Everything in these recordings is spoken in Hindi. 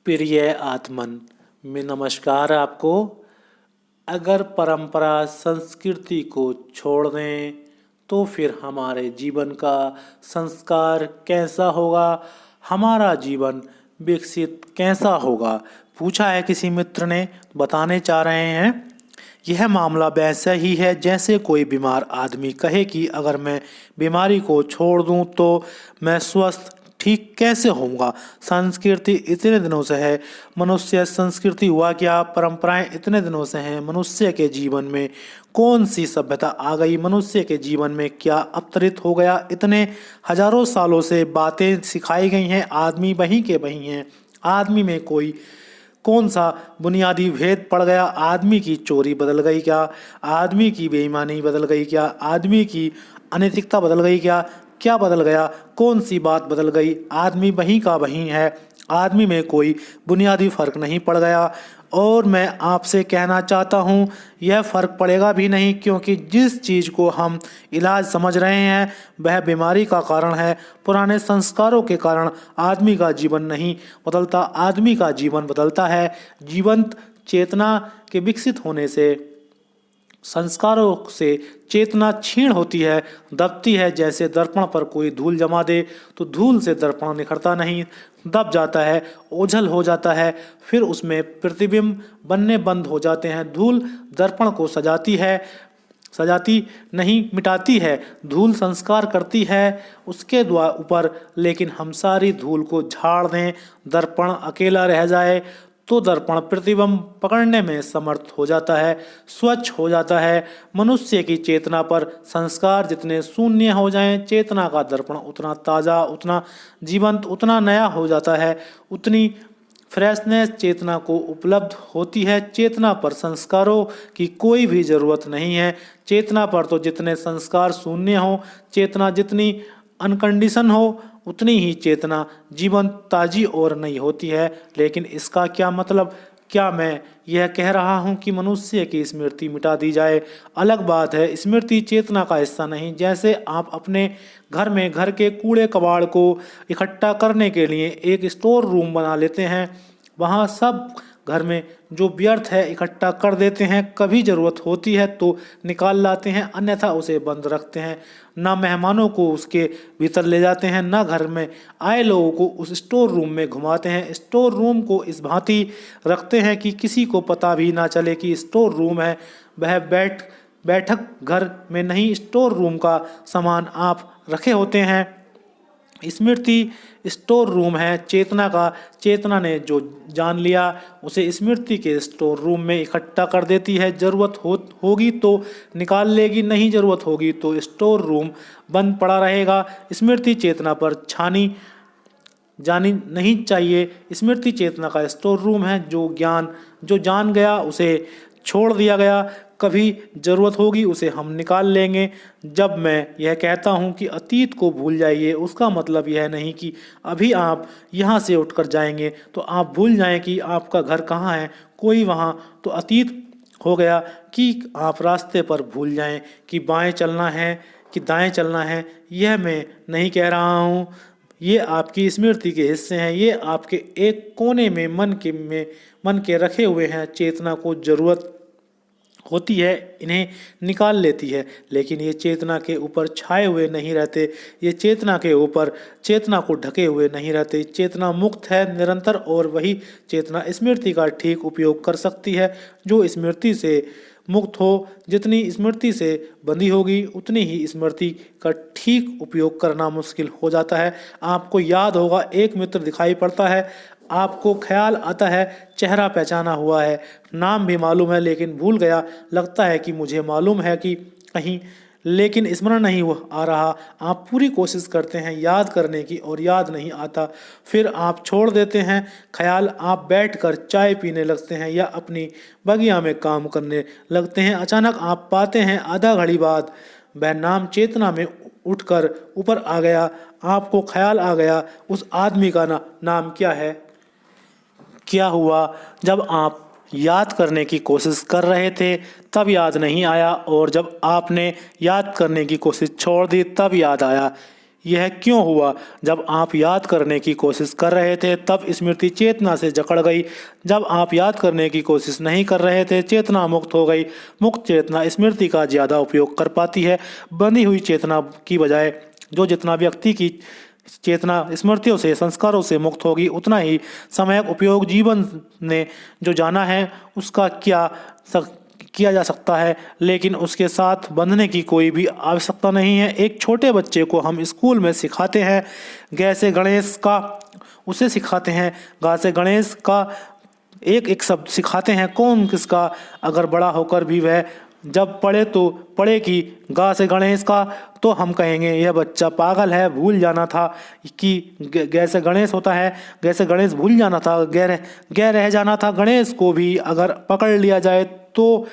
प्रिय आत्मन में नमस्कार आपको। अगर परंपरा संस्कृति को छोड़ दें तो फिर हमारे जीवन का संस्कार कैसा होगा, हमारा जीवन विकसित कैसा होगा, पूछा है किसी मित्र ने। बताने चाह रहे हैं यह मामला वैसा ही है जैसे कोई बीमार आदमी कहे कि अगर मैं बीमारी को छोड़ दूं तो मैं स्वस्थ ठीक कैसे होऊंगा। संस्कृति इतने दिनों से है, मनुष्य संस्कृति हुआ क्या, परंपराएं इतने दिनों से हैं। मनुष्य के जीवन में कौन सी सभ्यता आ गई, मनुष्य के जीवन में क्या अवतरित हो गया। इतने हजारों सालों से बातें सिखाई गई हैं, आदमी वहीं के वहीं हैं। आदमी में कोई कौन सा बुनियादी भेद पड़ गया। आदमी की चोरी बदल गई क्या, आदमी की बेईमानी बदल गई क्या, आदमी की अनैतिकता बदल गई क्या, क्या बदल गया, कौन सी बात बदल गई। आदमी वहीं का वहीं है, आदमी में कोई बुनियादी फर्क नहीं पड़ गया। और मैं आपसे कहना चाहता हूँ यह फर्क पड़ेगा भी नहीं, क्योंकि जिस चीज़ को हम इलाज समझ रहे हैं वह बीमारी का कारण है। पुराने संस्कारों के कारण आदमी का जीवन नहीं बदलता, आदमी का जीवन बदलता है। जीवंत चेतना के विकसित होने से संस्कारों से चेतना क्षीण होती है, दबती है। जैसे दर्पण पर कोई धूल जमा दे तो धूल से दर्पण निखरता नहीं, दब जाता है, ओझल हो जाता है, फिर उसमें प्रतिबिंब बनने बंद हो जाते हैं। धूल दर्पण को सजाती नहीं, मिटाती है। धूल संस्कार करती है उसके द्वार ऊपर, लेकिन हम सारी धूल को झाड़ दें, दर्पण अकेला रह जाए तो दर्पण प्रतिबिंब पकड़ने में समर्थ हो जाता है, स्वच्छ हो जाता है। मनुष्य की चेतना पर संस्कार जितने शून्य हो जाएं, चेतना का दर्पण उतना ताज़ा, उतना जीवंत, उतना नया हो जाता है, उतनी फ्रेशनेस चेतना को उपलब्ध होती है। चेतना पर संस्कारों की कोई भी ज़रूरत नहीं है। चेतना पर तो जितने संस्कार शून्य हो, चेतना जितनी अनकंडीशन हो, उतनी ही चेतना जीवन ताजी और नई होती है। लेकिन इसका क्या मतलब? क्या मैं यह कह रहा हूँ कि मनुष्य की स्मृति मिटा दी जाए? अलग बात है, स्मृति चेतना का हिस्सा नहीं। जैसे आप अपने घर में घर के कूड़े कबाड़ को इकट्ठा करने के लिए एक स्टोर रूम बना लेते हैं, वहाँ सब घर में जो व्यर्थ है इकट्ठा कर देते हैं। कभी ज़रूरत होती है तो निकाल लाते हैं, अन्यथा उसे बंद रखते हैं। ना मेहमानों को उसके भीतर ले जाते हैं, ना घर में आए लोगों को उस स्टोर रूम में घुमाते हैं। स्टोर रूम को इस भांति रखते हैं कि किसी को पता भी ना चले कि स्टोर रूम है। वह बैठक घर में नहीं, स्टोर रूम का सामान आप रखे होते हैं। स्मृति स्टोर रूम है चेतना का। चेतना ने जो जान लिया उसे स्मृति के स्टोर रूम में इकट्ठा कर देती है। जरूरत होगी तो निकाल लेगी, नहीं जरूरत होगी तो स्टोर रूम बंद पड़ा रहेगा। स्मृति चेतना पर छानी जानी नहीं चाहिए। स्मृति चेतना का स्टोर रूम है। जो जान गया उसे छोड़ दिया गया, कभी ज़रूरत होगी उसे हम निकाल लेंगे। जब मैं यह कहता हूँ कि अतीत को भूल जाइए, उसका मतलब यह नहीं कि अभी आप यहाँ से उठकर जाएंगे तो आप भूल जाएं कि आपका घर कहाँ है, कोई वहाँ तो अतीत हो गया। कि आप रास्ते पर भूल जाएं कि बाएं चलना है कि दाएं चलना है, यह मैं नहीं कह रहा हूँ। ये आपकी स्मृति के हिस्से हैं, ये आपके एक कोने में मन के रखे हुए हैं। चेतना को ज़रूरत होती है, इन्हें निकाल लेती है, लेकिन ये चेतना के ऊपर छाए हुए नहीं रहते, ये चेतना के ऊपर चेतना को ढके हुए नहीं रहते। चेतना मुक्त है निरंतर, और वही चेतना स्मृति का ठीक उपयोग कर सकती है जो स्मृति से मुक्त हो। जितनी स्मृति से बंधी होगी उतनी ही स्मृति का ठीक उपयोग करना मुश्किल हो जाता है। आपको याद होगा, एक मित्र दिखाई पड़ता है, आपको ख्याल आता है चेहरा पहचाना हुआ है, नाम भी मालूम है लेकिन भूल गया। लगता है कि मुझे मालूम है कि कहीं, लेकिन स्मरण नहीं आ रहा। आप पूरी कोशिश करते हैं याद करने की और याद नहीं आता, फिर आप छोड़ देते हैं ख्याल। आप बैठकर चाय पीने लगते हैं या अपनी बगिया में काम करने लगते हैं। अचानक आप पाते हैं आधा घड़ी बाद वह नाम चेतना में उठकर ऊपर आ गया। आपको ख्याल आ गया उस आदमी का नाम क्या है। क्या हुआ? जब आप याद करने की कोशिश कर रहे थे तब याद नहीं आया, और जब आपने याद करने की कोशिश छोड़ दी तब याद आया। यह क्यों हुआ? जब आप याद करने की कोशिश कर रहे थे तब स्मृति चेतना से जकड़ गई। जब आप याद करने की कोशिश नहीं कर रहे थे चेतना मुक्त हो गई। मुक्त चेतना स्मृति का ज़्यादा उपयोग कर पाती है बंधी हुई चेतना की बजाय। जो जितना व्यक्ति की चेतना स्मृतियों से संस्कारों से मुक्त होगी उतना ही समयक उपयोग जीवन ने जो जाना है उसका किया जा सकता है, लेकिन उसके साथ बंधने की कोई भी आवश्यकता नहीं है। एक छोटे बच्चे को हम स्कूल में सिखाते हैं ग से गणेश का, उसे सिखाते हैं गा से गणेश का, एक एक शब्द सिखाते हैं कौन किसका। अगर बड़ा होकर भी वह जब पढ़े तो पढ़े कि गा से गणेश का, तो हम कहेंगे यह बच्चा पागल है, भूल जाना था कि ग से गणेश होता है, ग से गणेश भूल जाना था, ग रह जाना था। गणेश को भी अगर पकड़ लिया जाए तो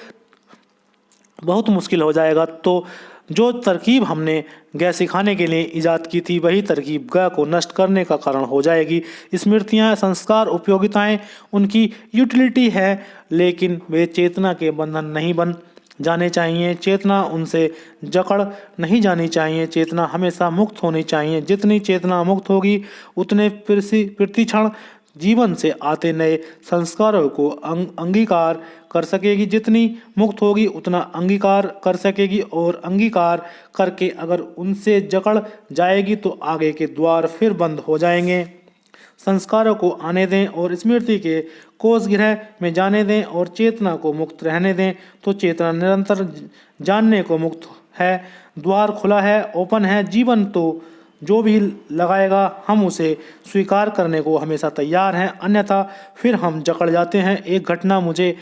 बहुत मुश्किल हो जाएगा। तो जो तरकीब हमने ग सिखाने के लिए ईजाद की थी वही तरकीब ग को नष्ट करने का कारण हो जाएगी। स्मृतियाँ, संस्कार, उपयोगिताएं उनकी यूटिलिटी है, लेकिन वे चेतना के बंधन नहीं बन जाने चाहिए। चेतना उनसे जकड़ नहीं जानी चाहिए। चेतना हमेशा मुक्त होनी चाहिए। जितनी चेतना मुक्त होगी उतने प्रतिक्षण जीवन से आते नए संस्कारों को अंगीकार कर सकेगी। जितनी मुक्त होगी उतना अंगीकार कर सकेगी, और अंगीकार करके अगर उनसे जकड़ जाएगी तो आगे के द्वार फिर बंद हो जाएंगे। संस्कारों को आने दें और स्मृति के कोषगृह में जाने दें और चेतना को मुक्त रहने दें। तो चेतना निरंतर जानने को मुक्त है, द्वार खुला है, ओपन है। जीवन तो जो भी लगाएगा हम उसे स्वीकार करने को हमेशा तैयार हैं, अन्यथा फिर हम जकड़ जाते हैं। एक घटना मुझे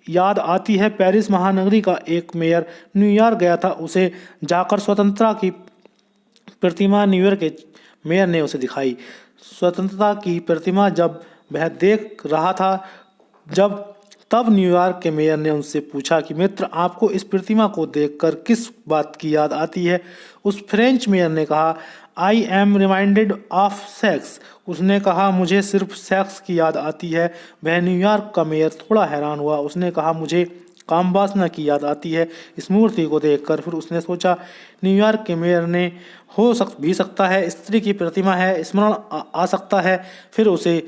याद आती है। पेरिस महानगरी का एक मेयर न्यूयॉर्क गया था। उसे जाकर स्वतंत्रता की प्रतिमा न्यूयॉर्क के मेयर ने उसे दिखाई। स्वतंत्रता की प्रतिमा जब वह देख रहा था तब न्यूयॉर्क के मेयर ने उनसे पूछा कि मित्र, आपको इस प्रतिमा को देखकर किस बात की याद आती है? उस फ्रेंच मेयर ने कहा, I am reminded of sex. उसने कहा, मुझे सिर्फ सेक्स की याद आती है। वह न्यूयॉर्क का मेयर थोड़ा हैरान हुआ। उसने कहा, मुझे काम वासना की याद आती है। इस मूर्ति को देखकर फिर उसने सोचा, न्यूयॉर्क के मेयर ने हो भी सकता है, स्त्री की प्रतिमा है, स्मरण आ सकता है। फिर उसे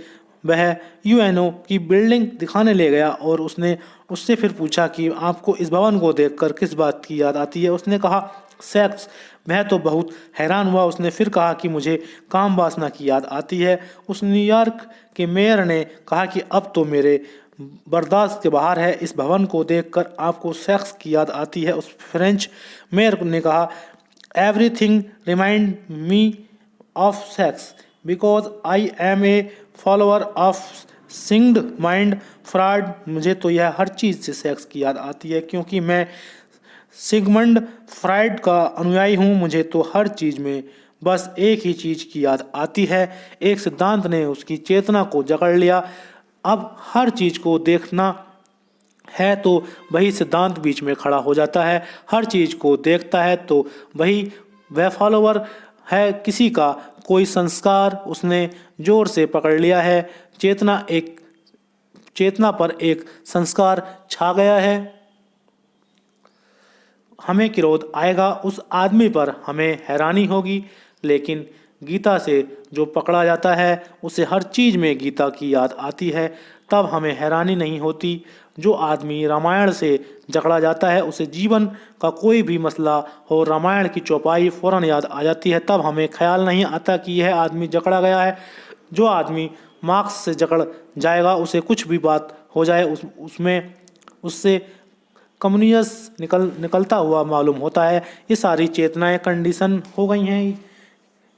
वह यूएनओ की बिल्डिंग दिखाने ले गया और उसने उससे फिर पूछा कि आपको इस भवन को देखकर किस बात की याद आती है? उसने कहा, सेक्स। वह तो बहुत हैरान हुआ। उसने फिर कहा कि मुझे काम वासना की याद आती है। उस न्यूयॉर्क के मेयर ने कहा कि अब तो मेरे बर्दाश्त के बाहर है, इस भवन को देखकर आपको सेक्स की याद आती है। उस फ्रेंच मेयर ने कहा, everything remind me of sex because I am a follower of Sigmund Freud. मुझे तो यह हर चीज़ से सेक्स की याद आती है क्योंकि मैं सिगमंड फ्राइड का अनुयायी हूँ। मुझे तो हर चीज़ में बस एक ही चीज़ की याद आती है। एक सिद्धांत ने उसकी चेतना को जकड़ लिया। अब हर चीज़ को देखना है तो वही सिद्धांत बीच में खड़ा हो जाता है। हर चीज़ को देखता है तो वह फॉलोवर है किसी का। कोई संस्कार उसने जोर से पकड़ लिया है। चेतना पर एक संस्कार छा गया है। हमें क्रोध आएगा, उस आदमी पर हमें हैरानी होगी, लेकिन गीता से जो पकड़ा जाता है उसे हर चीज़ में गीता की याद आती है, तब हमें हैरानी नहीं होती। जो आदमी रामायण से जकड़ा जाता है उसे जीवन का कोई भी मसला हो, रामायण की चौपाई फ़ौरन याद आ जाती है, तब हमें ख्याल नहीं आता कि यह आदमी जकड़ा गया है। जो आदमी मार्क्स से जकड़ जाएगा उसे कुछ भी बात हो जाए उससे कम्युनिस्ट निकलता हुआ मालूम होता है। ये सारी चेतनाएं कंडीशन हो गई हैं,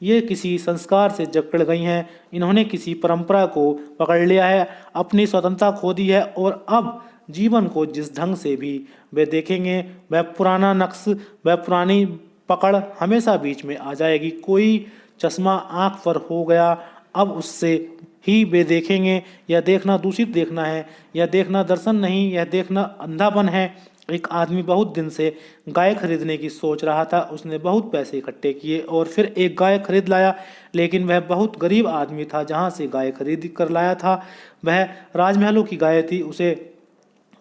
ये किसी संस्कार से जकड़ गई हैं। इन्होंने किसी परंपरा को पकड़ लिया है, अपनी स्वतंत्रता खो दी है, और अब जीवन को जिस ढंग से भी वे देखेंगे वह पुराना नक्श, वह पुरानी पकड़ हमेशा बीच में आ जाएगी। कोई चश्मा आँख पर हो गया, अब उससे ही वे देखेंगे। यह देखना दूषित देखना है, यह देखना दर्शन नहीं, यह देखना अंधापन है। एक आदमी बहुत दिन से गाय खरीदने की सोच रहा था। उसने बहुत पैसे इकट्ठे किए और फिर एक गाय खरीद लाया, लेकिन वह बहुत गरीब आदमी था। जहाँ से गाय खरीद कर लाया था वह राजमहलों की गाय थी। उसे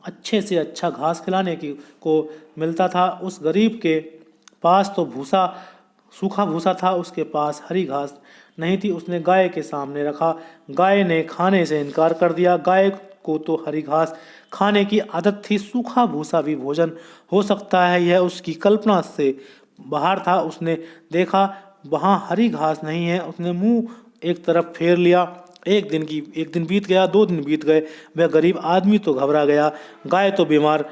अच्छे से अच्छा घास खिलाने को मिलता था। उस गरीब के पास तो भूसा सूखा भूसा था, उसके पास हरी घास नहीं थी। उसने गाय के सामने रखा। गाय ने खाने से इनकार कर दिया। गाय को तो हरी घास खाने की आदत थी, सूखा भूसा भी भोजन हो सकता है, यह उसकी कल्पना से बाहर था। उसने देखा वहाँ हरी घास नहीं है। उसने मुंह एक तरफ फेर लिया। एक दिन बीत गया, 2 दिन बीत गए। वह गरीब आदमी तो घबरा गया। गाय तो बीमार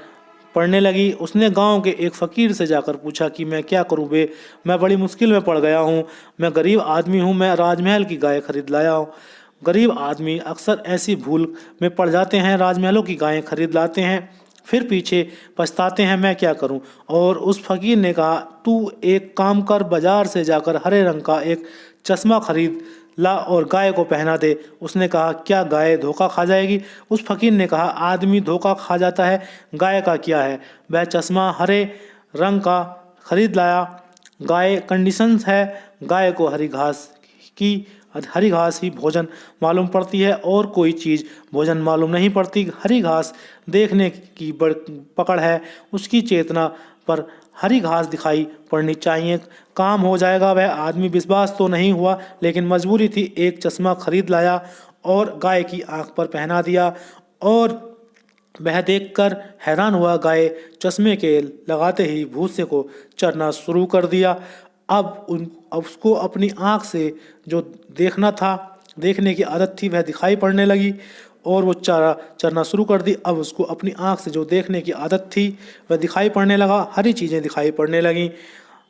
पड़ने लगी। उसने गांव के एक फकीर से जाकर पूछा कि मैं क्या करूं बे, मैं बड़ी मुश्किल में पड़ गया हूं। मैं गरीब आदमी हूं, मैं राजमहल की गाय खरीद लाया हूं। गरीब आदमी अक्सर ऐसी भूल में पड़ जाते हैं, राजमहलों की गायें खरीद लाते हैं, फिर पीछे पछताते हैं, मैं क्या करूं। और उस फकीर ने कहा, तू एक काम कर, बाजार से जाकर हरे रंग का एक चश्मा खरीद ला और गाय को पहना दे। उसने कहा, क्या गाय धोखा खा जाएगी? उस फकीर ने कहा, आदमी धोखा खा जाता है, गाय का क्या है। वह चश्मा हरे रंग का खरीद लाया। गाय कंडीशंस है, गाय को हरी घास ही भोजन मालूम पड़ती है और कोई चीज़ भोजन मालूम नहीं पड़ती। हरी घास देखने की बड़ पकड़ है, उसकी चेतना पर हरी घास दिखाई पड़नी चाहिए, काम हो जाएगा। वह आदमी विश्वास तो नहीं हुआ, लेकिन मजबूरी थी। एक चश्मा खरीद लाया और गाय की आंख पर पहना दिया और वह देखकर हैरान हुआ। गाय चश्मे के लगाते ही भूसे को चरना शुरू कर दिया। अब उसको अपनी आंख से जो देखना था, देखने की आदत थी, वह दिखाई पड़ने लगी और वो चारा चरना शुरू कर दी। अब उसको अपनी आंख से जो देखने की आदत थी वह दिखाई पड़ने लगा, हरी चीज़ें दिखाई पड़ने लगीं।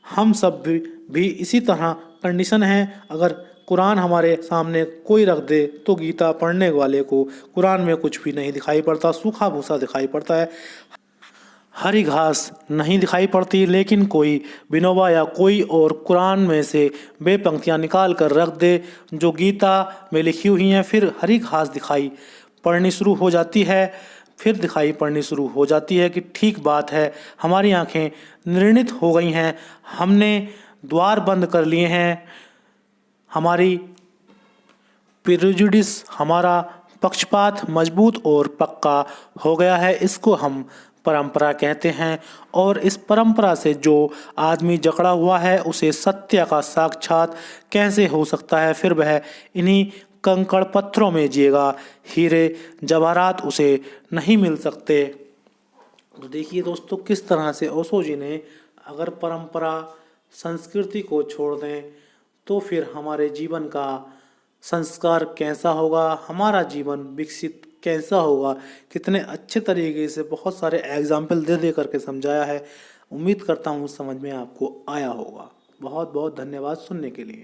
हम सब भी इसी तरह कंडीशन है। अगर कुरान हमारे सामने कोई रख दे तो गीता पढ़ने वाले को कुरान में कुछ भी नहीं दिखाई पड़ता, सूखा भूसा दिखाई पड़ता है, हरी घास नहीं दिखाई पड़ती। लेकिन कोई विनोबा या कोई और कुरान में से वे पंक्तियाँ निकाल कर रख दे जो गीता में लिखी हुई हैं, फिर हरी घास दिखाई पड़नी शुरू हो जाती है। फिर दिखाई पड़नी शुरू हो जाती है कि ठीक बात है, हमारी आंखें निर्णित हो गई हैं, हमने द्वार बंद कर लिए हैं, हमारी प्रेजुडिस, हमारा पक्षपात मजबूत और पक्का हो गया है। इसको हम परंपरा कहते हैं और इस परंपरा से जो आदमी जकड़ा हुआ है उसे सत्य का साक्षात कैसे हो सकता है? फिर वह इन्हीं कंकड़ पत्थरों में जिएगा, हीरे जवाहरात उसे नहीं मिल सकते। तो देखिए दोस्तों, किस तरह से ओशो जी ने अगर परंपरा संस्कृति को छोड़ दें तो फिर हमारे जीवन का संस्कार कैसा होगा, हमारा जीवन विकसित कैसा होगा, कितने अच्छे तरीके से बहुत सारे एग्जाम्पल दे दे करके समझाया है। उम्मीद करता हूँ समझ में आपको आया होगा। बहुत बहुत धन्यवाद सुनने के लिए।